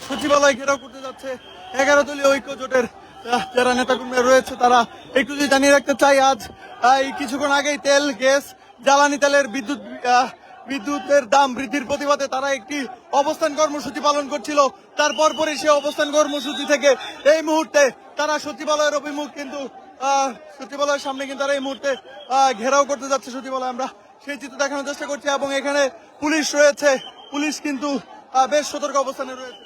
সচিবালয় ঘেরাও করতে যাচ্ছে 11 দলীয় ঐক্য জোটের যারা নেতাকর্মীরা রয়েছে তারা। একটু যদি জানিয়ে রাখতে চাই, আজ এই কিছুক্ষণ আগেই তেল, গ্যাস, জ্বালানি তেলের বিদ্যুতের দাম বৃদ্ধির প্রতিবাদে তারা একটি অবস্থান কর্মসূচি পালন করছিল। তারপর পরে সে অবস্থান কর্মসূচি থেকে এই মুহূর্তে তারা সচিবালয়ের অভিমুখ, কিন্তু সচিবালয়ের সামনে কিন্তু তারা এই মুহূর্তে ঘেরাও করতে যাচ্ছে সচিবালয়। আমরা সেই চিত্র দেখানোর চেষ্টা করছি এবং এখানে পুলিশ রয়েছে, পুলিশ কিন্তু বেশ সতর্ক অবস্থানে রয়েছে।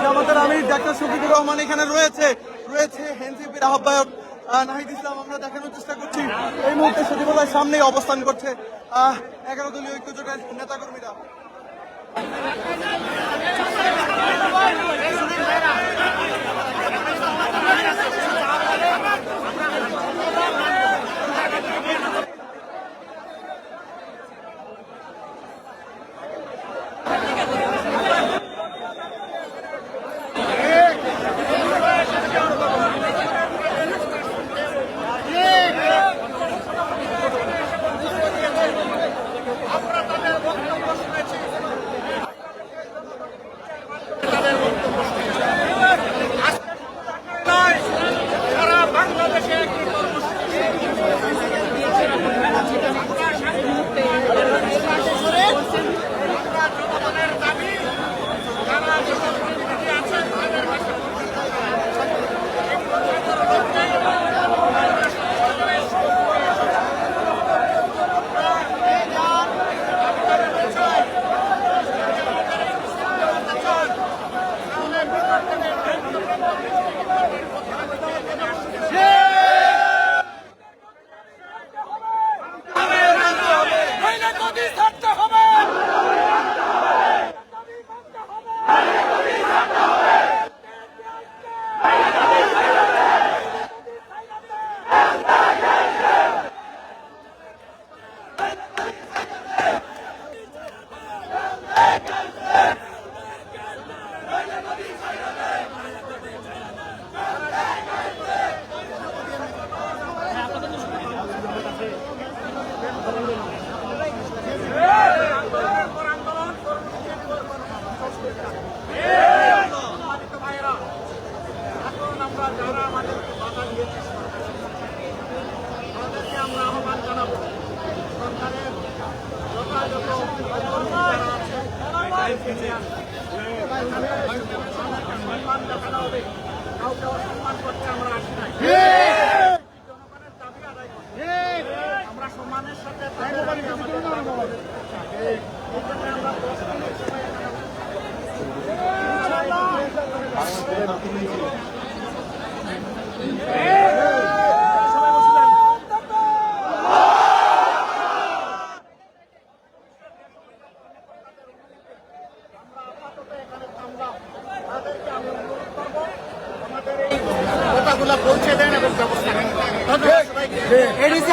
জামাতের আমির ডাক্তার শফিকুর রহমান এখানে রয়েছে এনসিপির আহ্বায়ক নাহিদ ইসলাম। আমরা দেখানোর চেষ্টা করছি এই মুহূর্তে সচিবালয়ের সামনেই অবস্থান করছে 11 দলীয় ঐক্য জোটের নেতাকর্মীরা।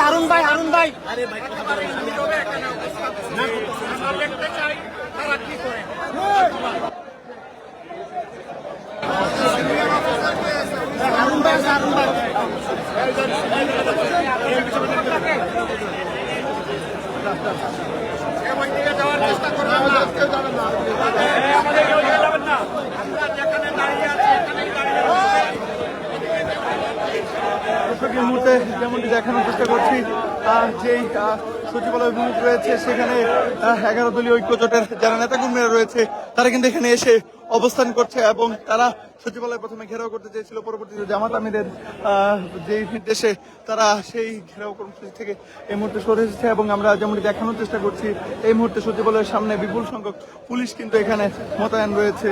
হারুন ভাই যাওয়ার চেষ্টা করবেন না, আমরা যেখানে দাঁড়িয়ে আছি এখানেই দাঁড়িয়ে এই মুহূর্তে যেমনটি দেখানোর চেষ্টা করছি, যেই সচিবালয় অভিমুখ রয়েছে সেখানে 11 দলীয় ঐক্য জোটের যারা নেতাকর্মীরা রয়েছে তারা কিন্তু এখানে এসে অবস্থান করছে এবং তারা সচিবালয় প্রথমে ঘেরাও করতে চেয়েছিল, পরবর্তীতে জামাত আমিরের যে নির্দেশে তারা সেই ঘেরাও কর্মসূচি থেকে এই মুহূর্তে সরে এসেছে এবং আমরা যেমনটি দেখানোর চেষ্টা করছি এই মুহূর্তে সচিবালয়ের সামনে বিপুল সংখ্যক পুলিশ কিন্তু এখানে মোতায়েন রয়েছে।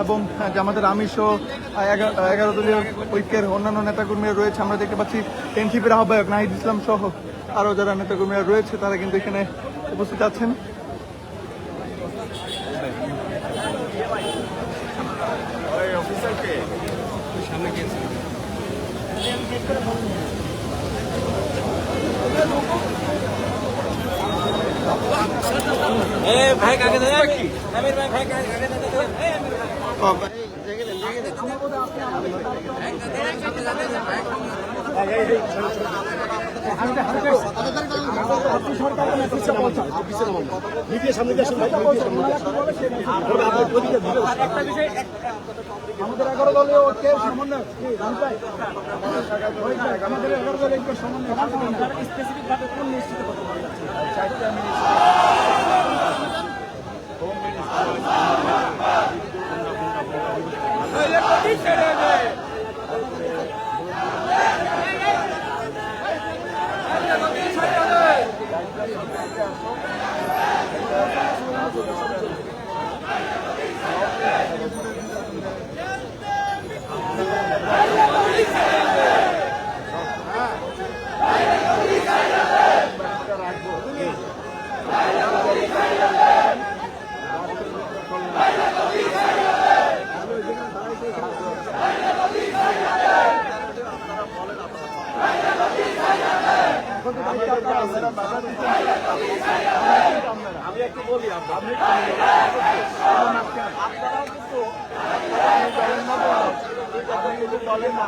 এবং জামাতের আমির সহ 11 দলীয় ঐক্যের অন্যান্য নেতাকর্মীরা রয়েছে। আমরা দেখতে পাচ্ছি এনসিপির আহ্বায়ক নাহিদ ইসলাম সহ আরও যারা নেতাকর্মীরা রয়েছে তারা কিন্তু এখানে উপস্থিত আছেন। ভাই কাকে দেয় আমির ভাই ভাই কাকে আমাদের 11 দলীয় ঐক্যের সমন্বয় আমাদের 11 দলীয় ঐক্যের সমন্বয় স্পেসিফিক ভাবে কোন নিশ্চিত করতে আমি একটু বলি আপনি আপনারাও কিন্তু দলের না